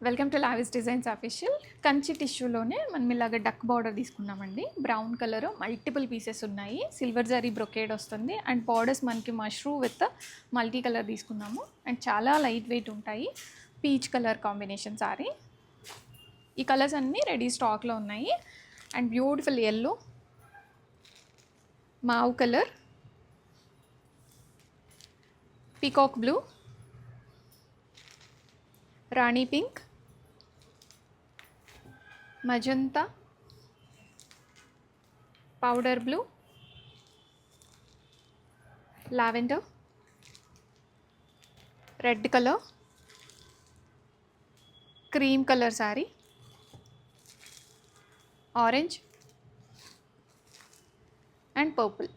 Welcome to Lavis Designs official. Kanchi టిష్యూలోనే మనం ఇలాగ డక్ బార్డర్ తీసుకున్నామండి. బ్రౌన్ కలర్ మల్టిపుల్ పీసెస్ ఉన్నాయి. సిల్వర్ జరీ బ్రొకేడ్ వస్తుంది అండ్ బార్డర్స్ మనకి మష్రూ విత్ మల్టీ కలర్ తీసుకున్నాము అండ్ చాలా లైట్ వెయిట్ ఉంటాయి. Peach colour combination sari. ఈ కలర్స్ అన్నీ రెడీ స్టాక్లో ఉన్నాయి and beautiful yellow, mauve colour, peacock blue, rani pink, magenta, powder blue, lavender, red colour, cream colour sari, orange and purple.